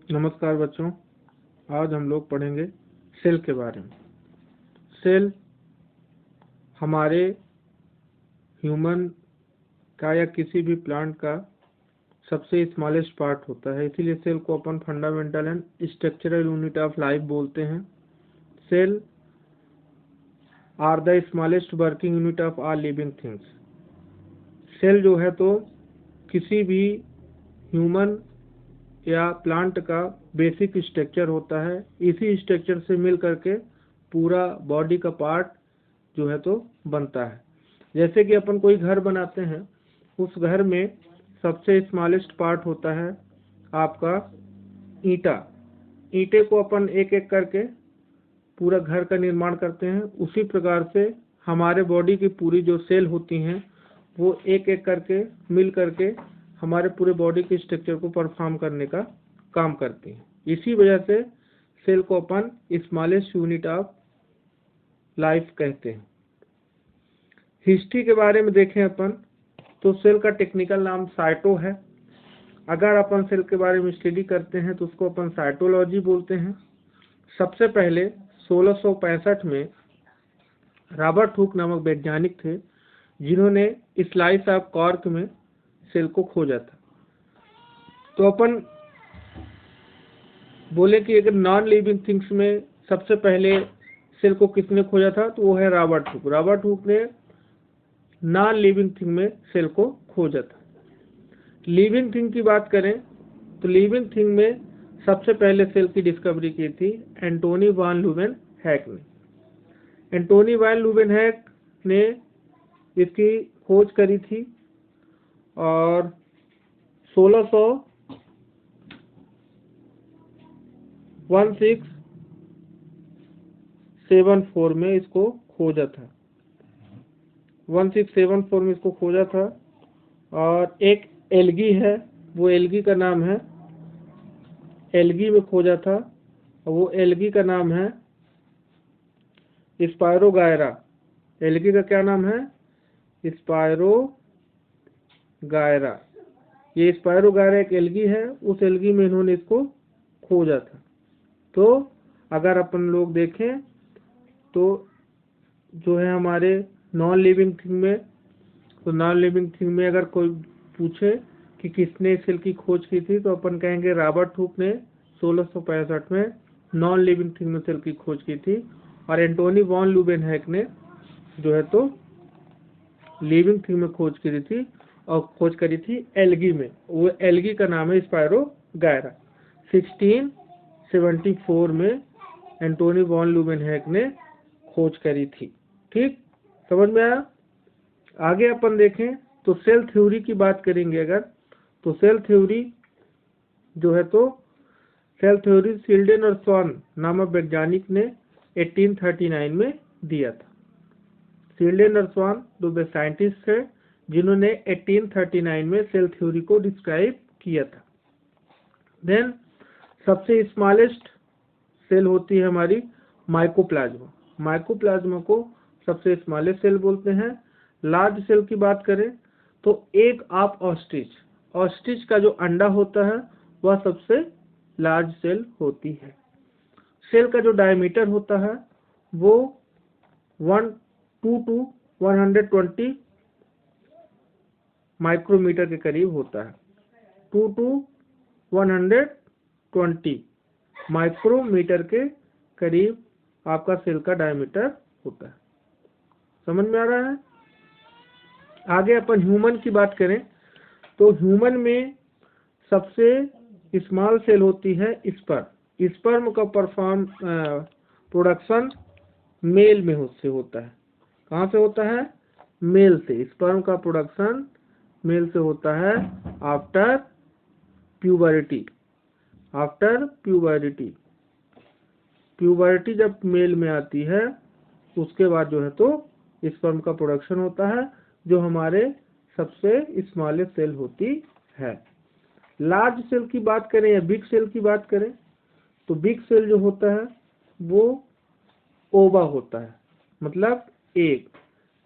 नमस्कार बच्चों, आज हम लोग पढ़ेंगे सेल के बारे में। सेल हमारे ह्यूमन का या किसी भी प्लांट का सबसे स्मॉलेस्ट पार्ट होता है, इसीलिए सेल को अपन fundamental and structural unit of life बोलते हैं। Cell are the smallest working unit of all living things. Cell जो है तो किसी भी ह्यूमन या प्लांट का बेसिक स्ट्रक्चर होता है। इसी स्ट्रक्चर से मिल करके पूरा बॉडी का पार्ट जो है तो बनता है। जैसे कि अपन कोई घर बनाते हैं, उस घर में सबसे स्मॉलेस्ट पार्ट होता है आपका ईंटा। ईंटे को अपन एक एक करके पूरा घर का निर्माण करते हैं। उसी प्रकार से हमारे बॉडी की पूरी जो सेल होती हैं वो एक एक करके मिल करके हमारे पूरे बॉडी के स्ट्रक्चर को परफॉर्म करने का काम करती हैं। इसी वजह से सेल को अपन स्मॉलेस्ट यूनिट ऑफ लाइफ कहते हैं। हिस्ट्री के बारे में देखें अपन तो सेल का टेक्निकल नाम साइटो है। अगर अपन सेल के बारे में स्टडी करते हैं तो उसको अपन साइटोलॉजी बोलते हैं। सबसे पहले 1665 में रॉबर्ट हुक नामक वैज्ञानिक थे जिन्होंने स्लाइस ऑफ कॉर्क में सेल को खोजा था। तो अपन बोले कि अगर नॉन लिविंग थिंग्स में सबसे पहले सेल को किसने खोजा था, तो वो है रॉबर्ट हुक। रॉबर्ट हुक ने नॉन लिविंग थिंग में सेल को खोजा था। लिविंग थिंग की बात करें तो लिविंग थिंग में सबसे पहले सेल की डिस्कवरी की थी एंटोनी वॉन ल्यूवेनहैक ने। एंटोनी वॉन ल्यूवेनहैक ने इसकी खोज करी थी और 1674 में इसको खोजा था। 1674 में इसको खोजा था। और एक एल्गी है, वो एल्गी का नाम है, एल्गी में खोजा था और वो एल्गी का नाम है स्पायरोगायरा। एल्गी का क्या नाम है? स्पायरोगायरा। ये स्पायरोगायरा एक एल्गी है, उस एल्गी में इन्होंने इसको खोजा था। तो अगर अपन लोग देखें तो जो है हमारे नॉन लिविंग थिंग में, तो नॉन लिविंग थिंग में अगर कोई पूछे कि किसने सेल की खोज की थी तो अपन कहेंगे रॉबर्ट हुक ने 1665 में नॉन लिविंग थिंग में सेल की खोज की थी। और एंटोनी वॉन ल्यूवेनहैक ने जो है तो लिविंग थिंग में खोज करी थी और खोज करी थी एल्गी में। वो एल्गी का नाम है स्पायरोगायरा। 1674 में एंटोनी वॉन ल्यूवेनहैक ने खोज करी थी। ठीक, समझ में आया? आगे अपन देखें तो सेल थ्योरी की बात करेंगे अगर, तो सेल थ्योरी जो है तो सेल थ्योरी शिल्डन और स्वॉन नामक वैज्ञानिक ने 1839 में दिया था। शिल्डन और स्वॉन दो साइंटिस्ट है जिन्होंने 1839 में सेल थ्योरी को डिस्क्राइब किया था। देन सबसे स्मॉलेस्ट सेल होती है हमारी माइकोप्लाज्मा। माइकोप्लाज्मा को सबसे स्मॉलेस्ट सेल बोलते हैं। लार्ज सेल की बात करें तो एग ऑफ ऑस्ट्रिच, ऑस्ट्रिच का जो अंडा होता है वह सबसे लार्ज सेल होती है। सेल का जो डायमीटर होता है वो 2 to 120 माइक्रोमीटर के करीब होता है। 2 to 120 माइक्रोमीटर के करीब आपका सेल का डायमीटर होता है। समझ में आ रहा है? आगे अपन ह्यूमन की बात करें तो ह्यूमन में सबसे स्मॉल सेल होती है स्पर्म। स्पर्म का प्रोडक्शन मेल में से होता है। कहाँ से होता है? मेल से। स्पर्म का प्रोडक्शन मेल से होता है आफ्टर प्यूबरिटी। आफ्टर प्यूबरिटी, प्यूबरिटी जब मेल में आती है उसके बाद जो है तो स्पर्म का प्रोडक्शन होता है, जो हमारे सबसे स्मॉलेस्ट सेल होती है। लार्ज सेल की बात करें या बिग सेल की बात करें तो बिग सेल जो होता है वो ओवा होता है, मतलब एग।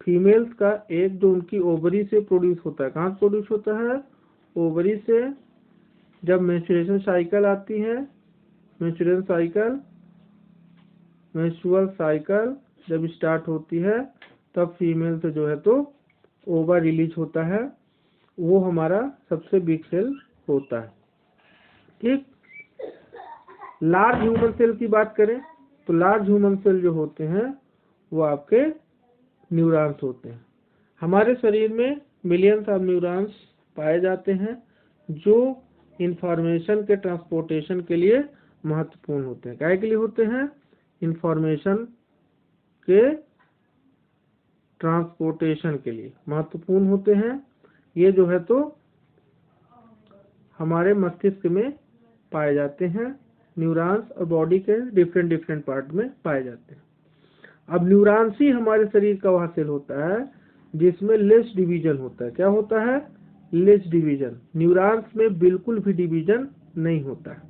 फीमेल्स का एग जो उनकी ओवरी से प्रोड्यूस होता है। कहाँ से प्रोड्यूस होता है? ओवरी से जब मेंस्ट्रुएशन साइकिल आती है, मेंस्ट्रुअल साइकिल जब स्टार्ट होती है तब फीमेल से जो है तो ओवा रिलीज होता है, वो हमारा सबसे बिग सेल होता है। ठीक, लार्ज ह्यूमन सेल की बात करें तो लार्ज ह्यूमन सेल जो होते हैं वो आपके न्यूरॉन्स होते हैं। हमारे शरीर में मिलियंस ऑफ न्यूरॉन्स पाए जाते हैं जो इंफॉर्मेशन के ट्रांसपोर्टेशन के लिए महत्वपूर्ण होते हैं। क्या के लिए होते हैं? इंफॉर्मेशन के ट्रांसपोर्टेशन के लिए महत्वपूर्ण होते हैं। ये जो है तो हमारे मस्तिष्क में पाए जाते हैं, न्यूरॉन्स और बॉडी के डिफरेंट पार्ट में पाए जाते हैं। अब न्यूरॉन्स ही हमारे शरीर का वह सेल होता है जिसमें लेस डिवीजन होता है। क्या होता है? Less division. न्यूरॉन्स में बिल्कुल भी डिवीजन नहीं होता है।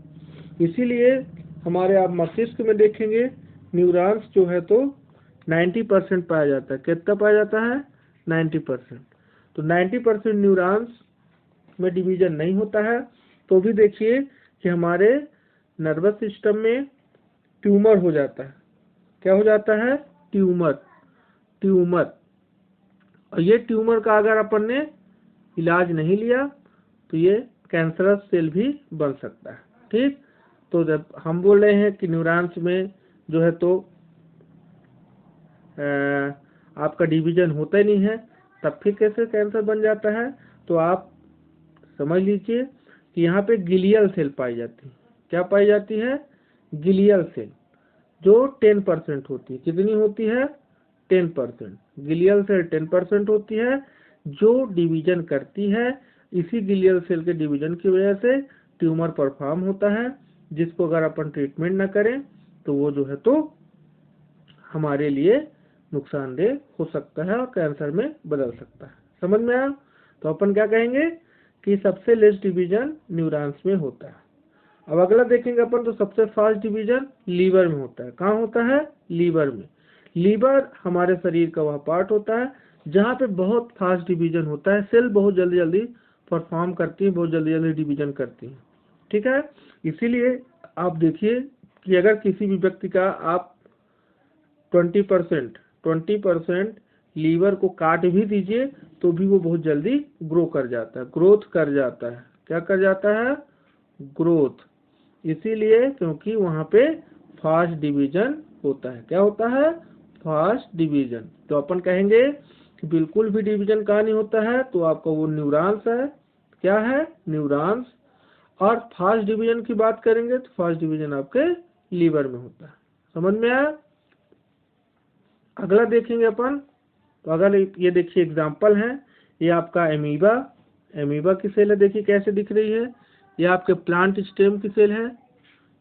इसीलिए हमारे आप मस्तिष्क में देखेंगे न्यूरॉन्स जो है तो 90% पाया जाता है। कितना पाया जाता है? 90%। तो 90% न्यूरॉन्स में डिवीजन नहीं होता है। तो भी देखिए कि हमारे नर्वस सिस्टम में ट्यूमर हो जाता है। क्या हो जाता है? ट्यूमर। और ये ट्यूमर का अगर अपन ने इलाज नहीं लिया तो ये कैंसरस सेल भी बन सकता है। ठीक, तो जब हम बोल रहे हैं कि न्यूरॉन्स में जो है तो आपका डिवीजन होता ही नहीं है, तब फिर कैसे कैंसर बन जाता है? तो आप समझ लीजिए कि यहाँ पे गिलियल सेल पाई जाती है। क्या पाई जाती है? गिलियल सेल, जो 10% होती है। कितनी होती है? 10%। गिलियल सेल 10% होती है जो डिवीजन करती है। इसी गिलियल सेल के डिवीजन की वजह से ट्यूमर परफॉर्म होता है, जिसको अगर अपन ट्रीटमेंट न करें तो वो जो है तो हमारे लिए नुकसानदेह हो सकता है और कैंसर में बदल सकता है। समझ में आया? तो अपन क्या कहेंगे कि सबसे लेस डिवीजन न्यूरॉन्स में होता है। अब अगला देखेंगे अपन तो सबसे फास्ट डिवीजन लीवर में होता है। कहाँ होता है? लीवर में। लीवर हमारे शरीर का वह पार्ट होता है जहाँ पे बहुत फास्ट डिवीजन होता है। सेल बहुत जल्दी जल्दी परफॉर्म करती है, बहुत जल्दी जल्दी डिवीजन करती है। ठीक है, इसीलिए आप देखिए कि अगर किसी भी व्यक्ति का आप 20% लीवर को काट भी दीजिए तो भी वो बहुत जल्दी ग्रो कर जाता है, ग्रोथ कर जाता है। क्या कर जाता है? ग्रोथ। इसीलिए क्योंकि वहाँ पे फास्ट डिवीजन होता है। क्या होता है? Fast division. तो अपन कहेंगे कि बिल्कुल भी डिवीजन कहाँ नहीं होता है, तो आपका वो न्यूरॉन्स है। क्या है? न्यूरॉन्स। और फास्ट डिवीजन की बात करेंगे तो फास्ट डिवीजन आपके लीवर में होता है। समझ में आया? अगला देखेंगे अपन तो अगर ये देखिए एग्जाम्पल है, ये आपका एमीबा की सेल है। देखिए कैसे दिख रही है। ये आपके प्लांट स्टेम की सेल है,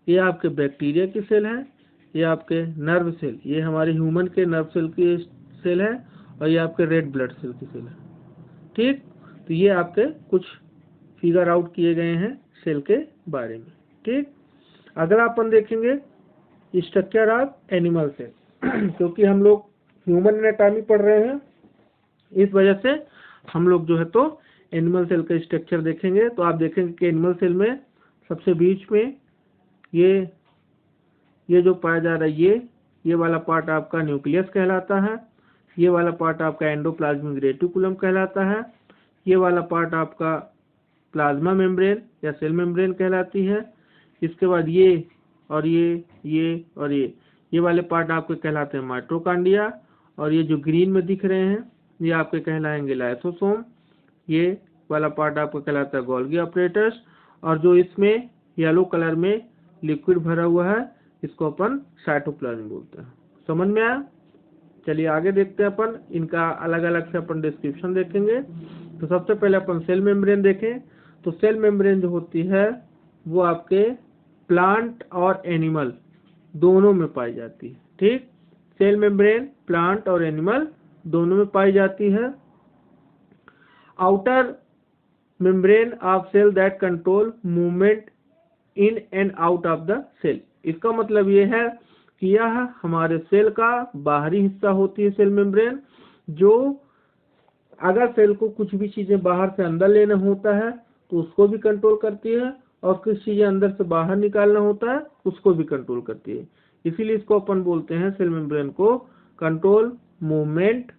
ये आपके बैक्टीरिया की सेल है, ये आपके नर्व सेल, ये हमारे ह्यूमन के नर्व सेल की सेल है, और ये आपके रेड ब्लड सेल की सेल है। ठीक, तो ये आपके कुछ फिगर आउट किए गए हैं सेल के बारे में। ठीक, अगला अपन देखेंगे स्ट्रक्चर ऑफ एनिमल सेल। क्योंकि हम लोग ह्यूमन एनाटॉमी पढ़ रहे हैं, इस वजह से हम लोग जो है तो एनिमल सेल का स्ट्रक्चर देखेंगे। तो आप देखेंगे कि एनिमल सेल में सबसे बीच में ये जो पाया जा रहा है, ये वाला पार्ट आपका न्यूक्लियस कहलाता है। ये वाला पार्ट आपका एंडोप्लाज्मिक रेटिकुलम कहलाता है। ये वाला पार्ट आपका प्लाज्मा मेम्ब्रेन या सेल मेम्ब्रेन कहलाती है। इसके बाद ये वाले पार्ट आपके कहलाते हैं माइटोकॉन्ड्रिया, और ये जो ग्रीन में दिख रहे हैं ये आपके कहलाएंगे लाइसोसोम। ये वाला पार्ट आपका कहलाता है गोल्गी ऑपरेटर्स, और जो इसमें येलो कलर में लिक्विड भरा हुआ है इसको अपन साइटोप्लाज्म बोलते हैं। समझ में आया? चलिए आगे देखते हैं अपन इनका अलग अलग से अपन डिस्क्रिप्शन देखेंगे। तो सबसे पहले अपन सेल मेम्ब्रेन देखें। तो सेल मेम्ब्रेन जो होती है वो आपके प्लांट और एनिमल दोनों में पाई जाती है। ठीक, सेल मेम्ब्रेन प्लांट और एनिमल दोनों में पाई जाती है। Outer membrane of cell that control movement in and out of the cell. इसका मतलब ये है कि यह हमारे सेल का बाहरी हिस्सा होती है सेल मेम्ब्रेन, जो अगर सेल को कुछ भी चीजें बाहर से अंदर लेना होता है तो उसको भी कंट्रोल करती है, और कुछ चीजें अंदर से बाहर निकालना होता है उसको भी कंट्रोल करती है। इसीलिए इसको अपन बोलते हैं सेल मेम्ब्रेन को control movement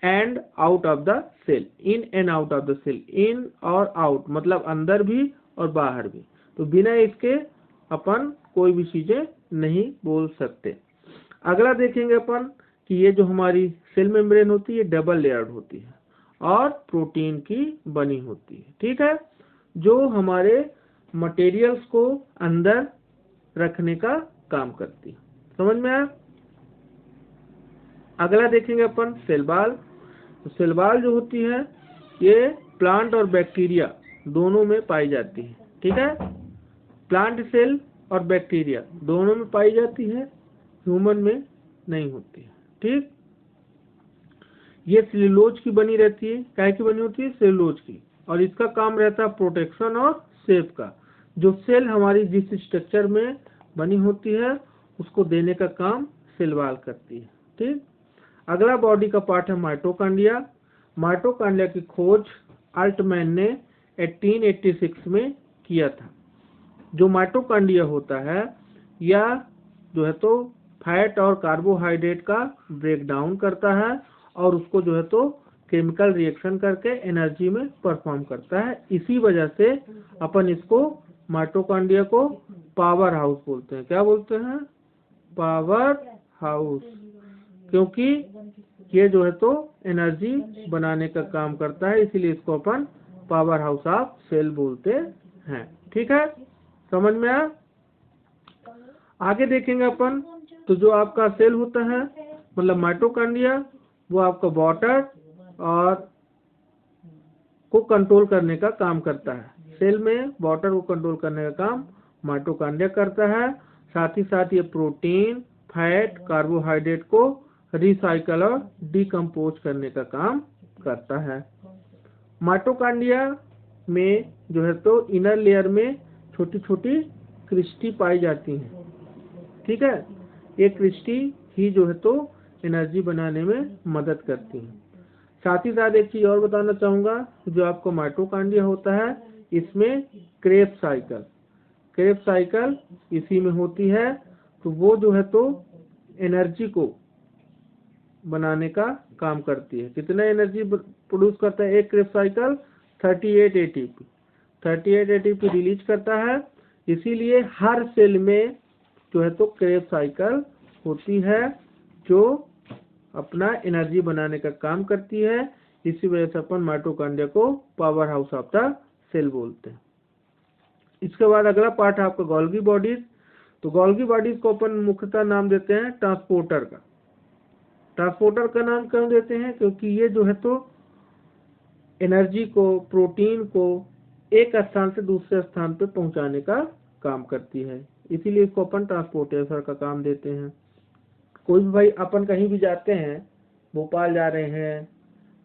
and out of the cell, in and out of the cell. In और आउट मतलब अंदर भी और बाहर भी, तो बिना इसके अपन कोई भी चीजें नहीं बोल सकते। अगला देखेंगे अपन कि ये जो हमारी सेल मेम्ब्रेन होती है डबल लेयर्ड होती है और प्रोटीन की बनी होती है, ठीक है, जो हमारे मटेरियल्स को अंदर रखने का काम करती है। समझ में आया? अगला देखेंगे अपन सेल वॉल। तो सेल वॉल जो होती है ये प्लांट और बैक्टीरिया दोनों में पाई जाती है, ठीक है, प्लांट सेल और बैक्टीरिया दोनों में पाई जाती है, ह्यूमन में नहीं होती है, ठीक। ये सेलुलोज की बनी रहती है, क्या की बनी होती है? सेलुलोज की, और इसका काम रहता है प्रोटेक्शन और शेप का। जो सेल हमारी जिस स्ट्रक्चर में बनी होती है उसको देने का काम सेल वॉल करती है, ठीक। अगला बॉडी का पार्ट है माइटोकॉन्ड्रिया। माइटोकॉन्ड्रिया की खोज अल्टमैन ने 1886 में किया था। जो माइटोकॉन्ड्रिया होता है या जो है तो फैट और कार्बोहाइड्रेट का ब्रेक डाउन करता है और उसको जो है तो केमिकल रिएक्शन करके एनर्जी में परफॉर्म करता है। इसी वजह से अपन इसको माइटोकॉन्ड्रिया को पावर हाउस बोलते हैं। क्या बोलते हैं? पावर हाउस, क्योंकि ये जो है तो एनर्जी बनाने का काम करता है, इसीलिए इसको अपन पावर हाउस ऑफ सेल बोलते हैं, ठीक है। समझ में आया? आगे देखेंगे अपन तो जो आपका सेल होता है मतलब माइटोकॉन्ड्रिया वो आपका वाटर और को कंट्रोल करने का काम करता है। सेल में वाटर को कंट्रोल करने का काम माइटोकॉन्ड्रिया करता है। साथ ही साथ ये प्रोटीन, फैट, कार्बोहाइड्रेट को रिसाइकल और डिकम्पोज करने का काम करता है। माइटोकॉन्ड्रिया में जो है तो इनर लेयर में छोटी छोटी क्रिस्टी पाई जाती हैं, ठीक है। ये क्रिस्टी ही जो है तो एनर्जी बनाने में मदद करती है। साथ ही साथ एक चीज और बताना चाहूंगा, जो आपको माइटोकॉन्ड्रिया होता है इसमें क्रेब्स साइकिल इसी में होती है। तो वो जो है तो एनर्जी को बनाने का काम करती है। कितना एनर्जी प्रोड्यूस करता है एक क्रेब्स साइकिल? 38 एटीपी रिलीज करता है। इसीलिए हर सेल में जो है तो क्रेब्स साइकिल होती है जो अपना एनर्जी बनाने का काम करती है। इसी वजह से अपन माइटोकॉन्ड्रिया को power house of the cell बोलते हैं। इसके बाद अगला पार्ट है आपका गोल्गी बॉडीज। तो गोल्गी बॉडीज को अपन मुख्यतः नाम देते हैं ट्रांसपोर्टर का। ट्रांसपोर्टर का नाम क्यों देते हैं? क्योंकि ये जो है तो एनर्जी को, प्रोटीन को एक स्थान से दूसरे स्थान पे पहुंचाने का काम करती है, इसीलिए इसको अपन ट्रांसपोर्टर का काम देते हैं। कोई भी भाई अपन कहीं भी जाते हैं, भोपाल जा रहे हैं,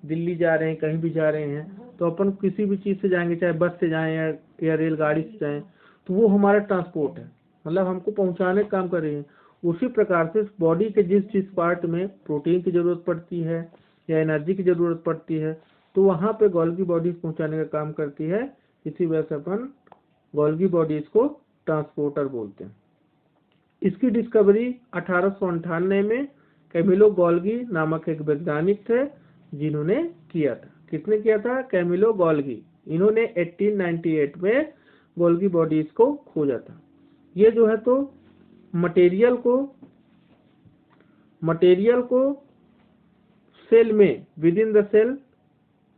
दिल्ली जा रहे हैं, कहीं भी जा रहे हैं, तो अपन किसी भी चीज़ से जाएंगे, चाहे बस से जाएं या रेलगाड़ी से जाएं, तो वो हमारा ट्रांसपोर्ट है, मतलब हमको पहुंचाने का काम कर रही है। उसी प्रकार से बॉडी के जिस पार्ट में प्रोटीन की जरूरत पड़ती है या एनर्जी की जरूरत पड़ती है तो वहाँ पे गोल्गी बॉडीज पहुंचाने का काम करती है। इसी वजह से अपन गोल्गी बॉडीज को ट्रांसपोर्टर बोलते हैं। इसकी डिस्कवरी 1898 में कैमिलो गोल्गी नामक एक वैज्ञानिक थे जिन्होंने किया था। किसने किया था? Camillo Golgi. इन्होंने 1898 में गोल्गी बॉडीज को खोजा था। ये जो है तो मटेरियल को सेल में within the cell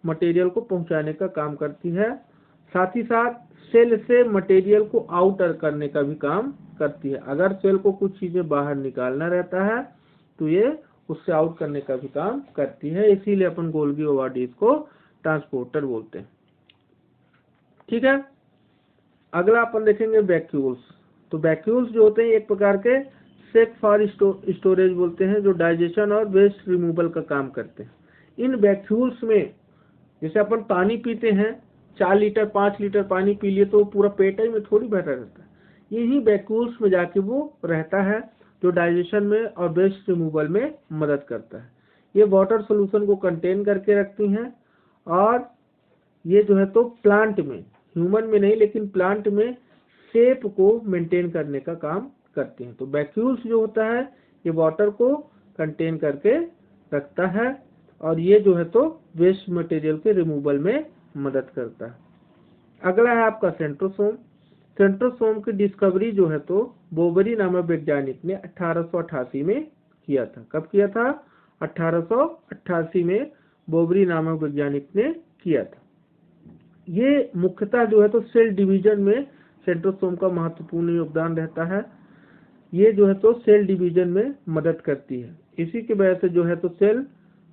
material को पहुंचाने का काम करती है। साथ ही साथ सेल से मटेरियल को आउटर करने का भी काम करती है। अगर सेल को कुछ चीजें बाहर निकालना रहता है तो ये उससे आउट करने का भी काम करती है, इसीलिए अपन गोल्गी बॉडीज को ट्रांसपोर्टर बोलते हैं, ठीक है। अगला अपन देखेंगे वैक्यूल्स। तो वैक्यूल्स जो होते हैं एक प्रकार के सेक फॉर स्टोरेज बोलते हैं, जो डाइजेशन और वेस्ट रिमूवल का काम करते हैं। इन वैक्यूल्स में जैसे अपन पानी पीते हैं, 4 लीटर 5 लीटर पानी पी लिए तो पूरा पेट ही में थोड़ी भरा रहता है, यही वैक्यूल्स में जाके वो रहता है जो डाइजेशन में और वेस्ट रिमूवल में मदद करता है। ये वाटर सोल्यूशन को कंटेन करके रखती हैं और ये जो है तो प्लांट में ह्यूमन में नहीं लेकिन प्लांट में शेप को मेंटेन करने का काम करते हैं। तो वैक्यूल्स जो होता है ये वाटर को कंटेन करके रखता है और ये जो है तो वेस्ट मटेरियल के रिमूवल में मदद करता है। अगला है आपका सेंट्रोसोम। सेंट्रोसोम की डिस्कवरी जो है तो बोबरी नामक वैज्ञानिक ने 1888 में किया था। कब किया था? 1888 में बोबरी नामक वैज्ञानिक ने किया था। ये मुख्यतः जो है तो सेल डिवीजन में सेंट्रोसोम का महत्वपूर्ण योगदान रहता है। ये जो है तो सेल डिवीजन में मदद करती है। इसी की वजह से जो है तो सेल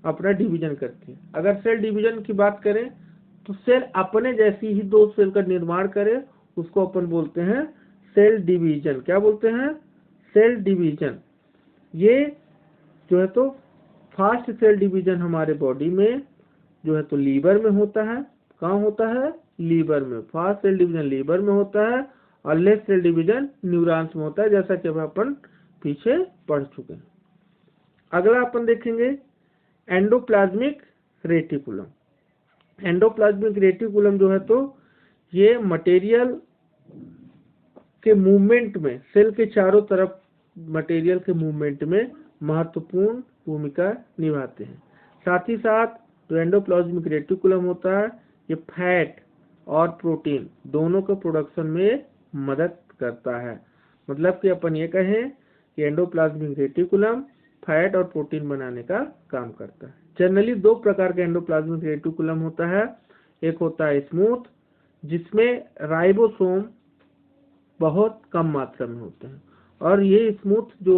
अपना डिवीजन करती है। अगर सेल डिवीजन की बात करें तो सेल अपने जैसी ही दो सेल का निर्माण करे उसको अपन बोलते हैं सेल डिवीजन। क्या बोलते हैं? Cell division. ये जो है तो फास्ट सेल डिवीजन हमारे बॉडी में जो है तो लीवर में होता है। कहाँ होता है? लीवर में। फास्ट सेल डिवीजन लीवर में होता है और लेस सेल डिवीजन न्यूरॉन्स में होता है, जैसा कि अपन पीछे पढ़ चुके हैं। अगला अपन देखेंगे एंडोप्लाज्मिक रेटिकुलम। एंडोप्लाज्मिक रेटिकुलम जो है तो ये मटेरियल के मूवमेंट में, सेल के चारों तरफ मटेरियल के मूवमेंट में महत्वपूर्ण भूमिका निभाते हैं। साथ ही साथ जो एंडोप्लाज्मिक रेटिकुलम होता है ये फैट और प्रोटीन दोनों के प्रोडक्शन में मदद करता है। मतलब कि अपन ये कहें कि एंडोप्लाज्मिक रेटिकुलम फैट और प्रोटीन बनाने का काम करता है। जनरली दो प्रकार का एंडोप्लाज्मिक रेटिकुलम होता है। एक होता है स्मूथ, जिसमें राइबोसोम बहुत कम मात्रा में होते हैं, और ये स्मूथ जो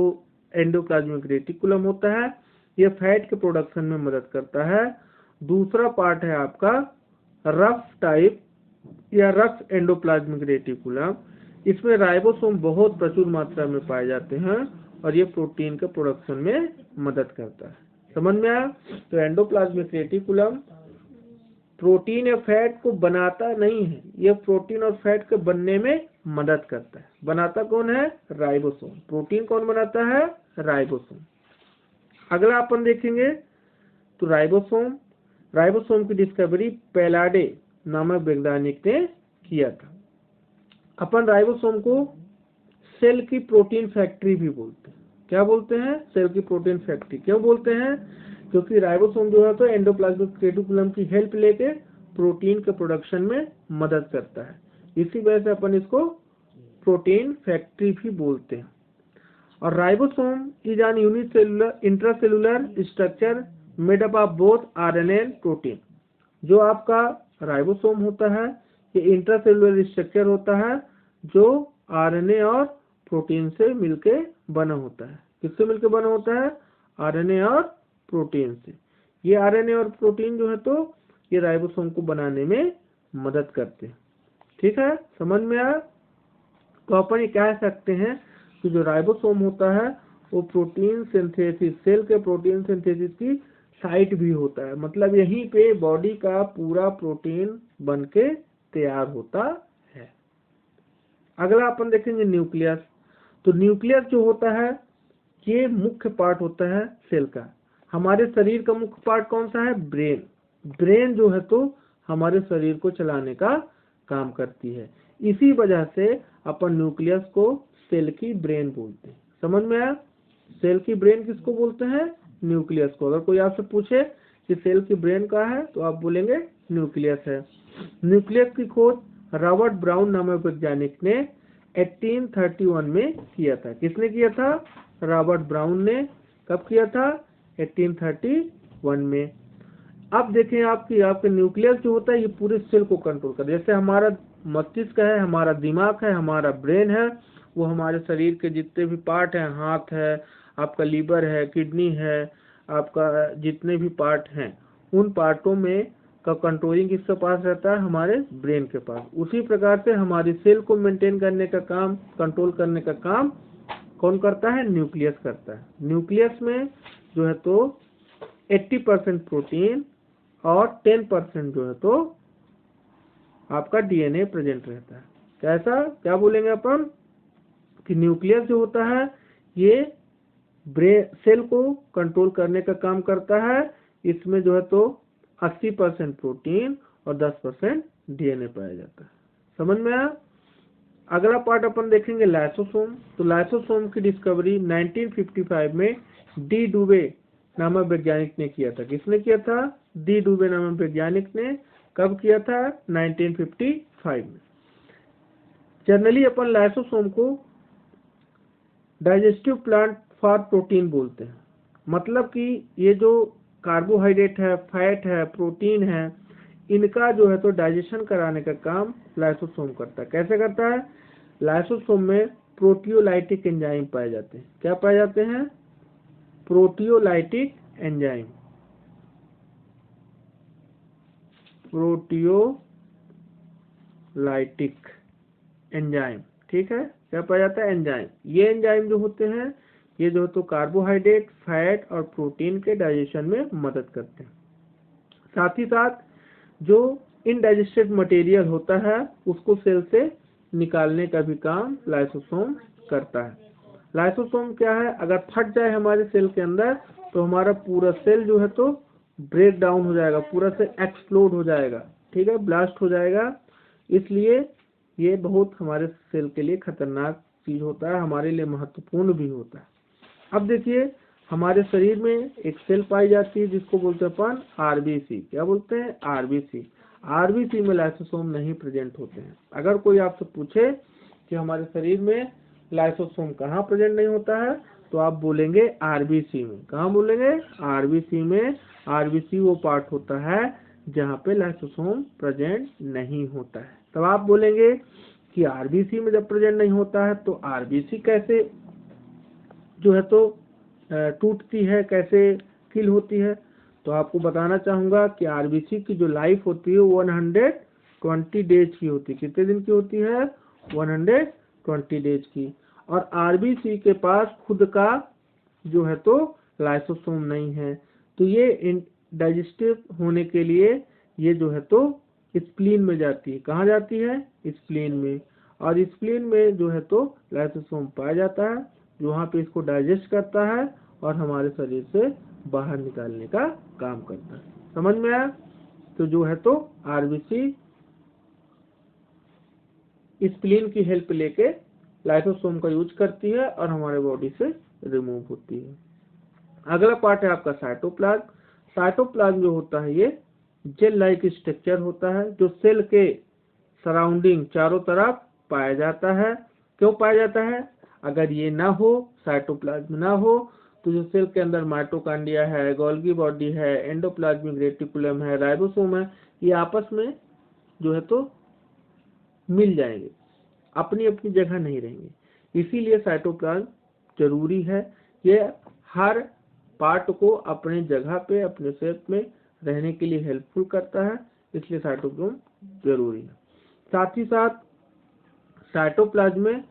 एंडोप्लाज्मिक रेटिकुलम होता है ये फैट के प्रोडक्शन में मदद करता है। दूसरा पार्ट है आपका रफ टाइप या रफ एंडोप्लाज्मिक रेटिकुलम। इसमें राइबोसोम बहुत प्रचुर मात्रा में पाए जाते हैं और ये प्रोटीन के प्रोडक्शन में मदद करता है। समझ में आया? तो एंडोप्लाज्मिक रेटिकुलम प्रोटीन या फैट को बनाता नहीं है, ये प्रोटीन और फैट के बनने में मदद करता है। बनाता कौन है? राइबोसोम। प्रोटीन कौन बनाता है? राइबोसोम। अगला अपन देखेंगे तो राइबोसोम की डिस्कवरी पेलाडे नामक वैज्ञानिक ने किया था। अपन राइबोसोम को सेल की प्रोटीन फैक्ट्री भी बोलते हैं। क्या बोलते हैं? सेल की प्रोटीन फैक्ट्री। क्यों बोलते हैं? क्योंकि राइबोसोम जो है तो एंडोप्लाज्मिक रेटिकुलम की हेल्प लेके प्रोटीन के प्रोडक्शन में मदद करता है। इसी वजह से अपन इसको प्रोटीन फैक्ट्री भी बोलते हैं। और ribosome is an unicellular intracellular structure made up of both RNA and protein. जो आपका राइबोसोम होता है ये इंट्रासेलुलर स्ट्रक्चर होता है जो आरएनए और प्रोटीन से मिलके बना होता है। किससे मिलके बना होता है? आरएनए और प्रोटीन से। ये आरएनए और प्रोटीन जो है तो ये राइबोसोम को बनाने में मदद करते हैं। ठीक है, समझ में आया? तो अपन ये कह सकते हैं कि जो राइबोसोम होता है वो प्रोटीन सिंथेसिस, सेल के प्रोटीन सिंथेसिस की साइट भी होता है। मतलब यहीं पे बॉडी का पूरा प्रोटीन बनके तैयार होता है। अगला अपन देखेंगे न्यूक्लियस। तो न्यूक्लियस जो होता है ये मुख्य पार्ट होता है सेल का। हमारे शरीर का मुख्य पार्ट कौन सा है? ब्रेन। ब्रेन जो है तो हमारे शरीर को चलाने का काम करती है। इसी वजह से अपन न्यूक्लियस को सेल की ब्रेन बोलते हैं। समझ में आया? सेल की ब्रेन किसको बोलते हैं? न्यूक्लियस को। अगर कोई आपसे पूछे कि सेल की ब्रेन कहाँ है तो आप बोलेंगे न्यूक्लियस है। न्यूक्लियस की खोज रॉबर्ट ब्राउन नामक वैज्ञानिक ने 1831 में किया था। किसने किया था? रॉबर्ट ब्राउन ने। कब किया था? 1831 में। अब देखें आपके न्यूक्लियस जो होता है ये पूरे सेल को कंट्रोल करता है। जैसे हमारा मस्तिष्क है, हमारा दिमाग है, हमारा ब्रेन है, वो हमारे शरीर के जितने भी पार्ट हैं, हाथ है, आपका लीवर है, किडनी है, आपका जितने भी पार्ट हैं उन पार्टों में का कंट्रोलिंग किसके पास रहता है? हमारे ब्रेन के पास। उसी प्रकार से हमारी सेल को मेंटेन करने का काम, कंट्रोल करने का काम कौन करता है? न्यूक्लियस करता है। न्यूक्लियस में जो है तो 80% प्रोटीन और 10% जो है तो आपका डीएनए प्रेजेंट रहता है। कैसा? क्या बोलेंगे अपन कि न्यूक्लियस जो होता है ये सेल को कंट्रोल करने का काम करता है। इसमें जो है तो 80% प्रोटीन और 10% डीएनए पाया जाता है। समझ में आया। अगला पार्ट अपन देखेंगे लाइसोसोम। तो लाइसोसोम की डिस्कवरी 1955 में डी डुबे नामक वैज्ञानिक ने किया था। किसने किया था? डी डुबे नामक वैज्ञानिक ने। कब किया था? 1955 में। जनरली अपन लाइसोसोम को डाइजेस्टिव प्लांट फॉर प्रोटीन बोलते हैं। मतलब कि ये जो कार्बोहाइड्रेट है, फैट है, प्रोटीन है, इनका जो है तो डाइजेशन कराने का काम लाइसोसोम करता है। कैसे करता है? लाइसोसोम में प्रोटियोलाइटिक एंजाइम पाए जाते हैं। क्या पाए जाते हैं? Proteolytic enzyme. प्रोटियोलाइटिक एंजाइम, ठीक है। क्या पाया जाता है? एंजाइम। ये एंजाइम जो होते हैं, ये जो तो कार्बोहाइड्रेट, फैट और प्रोटीन के डाइजेशन में मदद करते हैं। साथ ही साथ जो इनडाइजेस्टेड मटेरियल होता है उसको सेल से निकालने का भी काम लाइसोसोम करता है। लाइसोसोम क्या है? अगर फट जाए हमारे सेल के अंदर तो हमारा पूरा सेल जो है तो ब्रेक डाउन हो जाएगा, पूरा से एक्सप्लोड हो जाएगा, ठीक है, ब्लास्ट हो जाएगा। इसलिए ये बहुत हमारे सेल के लिए खतरनाक चीज होता है, हमारे लिए महत्वपूर्ण भी होता है। अब देखिए, हमारे शरीर में एक सेल पाई जाती है जिसको बोलते हैं अपन आरबीसी। क्या बोलते हैं? आरबीसी। आरबीसी में लाइसोसोम नहीं प्रेजेंट होते हैं। अगर कोई आपसे पूछे कि हमारे शरीर में लाइसोसोम कहाँ प्रेजेंट नहीं होता है, तो आप बोलेंगे आरबीसी में। कहाँ बोलेंगे? आरबीसी में। आरबीसी वो पार्ट होता है जहाँ पे लाइसोसोम प्रेजेंट नहीं होता है। तब आप बोलेंगे कि आरबीसी में जब प्रेजेंट नहीं होता है तो आरबीसी कैसे जो है तो टूटती है, कैसे किल होती है? तो आपको बताना चाहूंगा कि आरबीसी की जो लाइफ होती है 120 डेज की होती है। कितने दिन की होती है? 120 डेज की। और आरबीसी के पास खुद का जो है तो लाइसोसोम नहीं है। तो ये डाइजेस्टिव होने के लिए ये जो है तो स्प्लीन में जाती है। कहाँ जाती है? स्प्लीन में। और स्प्लीन में जो है तो लाइसोसोम पाया जाता है, जो वहाँ पे इसको डाइजेस्ट करता है और हमारे शरीर से बाहर निकालने का काम करता है। समझ में आया? तो जो है तो आरबीसी स्प्लीन की हेल्प लेके लाइसोसोम का यूज करती है और हमारे बॉडी से रिमूव होती है। अगला पार्ट है आपका साइटोप्लाज्म। साइटोप्लाज्म जो होता है ये जेल लाइक स्ट्रक्चर होता है जो सेल के सराउंडिंग चारों तरफ पाया जाता है। क्यों पाया जाता है? अगर ये ना हो, साइटोप्लाज्म ना हो, तो जो सेल के अंदर माइटोकॉन्ड्रिया है, गोल्गी बॉडी है, एंडोप्लाज्मिक रेटिकुलम है, राइबोसोम है, ये आपस में जो है तो मिल जाएंगे, अपनी अपनी जगह नहीं रहेंगे। इसीलिए साइटोप्लाज्म जरूरी है। ये हर पार्ट को अपने जगह पे, अपने शेप में रहने के लिए हेल्पफुल करता है, इसलिए साइटोप्लाज्म जरूरी है। साथ ही साथ साइटोप्लाज्म में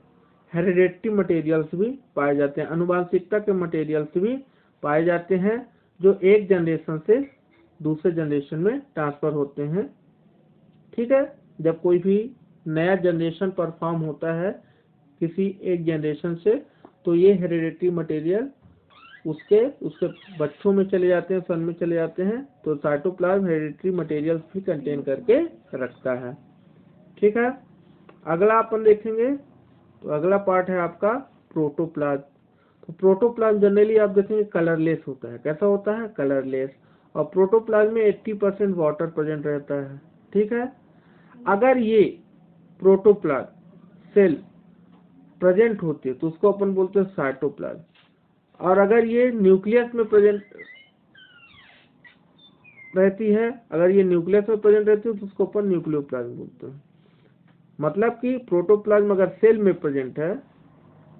हेरिडेटरी मटेरियल्स भी पाए जाते हैं, अनुवांशिकता के मटेरियल्स भी पाए जाते हैं जो एक जनरेशन से दूसरे जनरेशन में ट्रांसफर होते हैं। ठीक है, जब कोई भी नया जनरेशन परफॉर्म होता है किसी एक जनरेशन से, तो ये हेरिडेटरी मटेरियल उसके बच्चों में चले जाते हैं, सन में चले जाते हैं। तो साइटोप्लाज्म हेरिडेटरी मटेरियल भी कंटेन करके रखता है। ठीक है, अगला अपन देखेंगे, तो अगला पार्ट है आपका प्रोटोप्लाज्म। तो प्रोटोप्लाज्म जनरली आप देखेंगे कलरलेस होता है। कैसा होता है? कलरलेस। और प्रोटोप्लाज्म में 80% वाटर प्रेजेंट रहता है। ठीक है, अगर ये प्रोटोप्लाज्म सेल प्रेजेंट होती है तो उसको अपन बोलते हैं साइटोप्लाज्म। और अगर ये न्यूक्लियस में प्रेजेंट रहती है, अगर ये न्यूक्लियस में प्रेजेंट रहती है तो उसको अपन न्यूक्लियोप्लाज्म बोलते हैं। मतलब कि प्रोटोप्लाज्म अगर सेल में प्रेजेंट है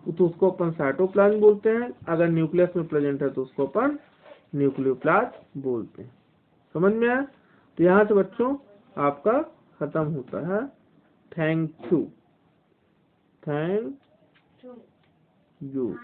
तो उसको अपन साइटोप्लाज्म बोलते हैं, अगर न्यूक्लियस में प्रेजेंट है तो उसको अपन न्यूक्लियोप्लाज्म बोलते हैं। समझ में आया? तो यहाँ से बच्चों आपका खत्म होता है। Thank you. Thank you.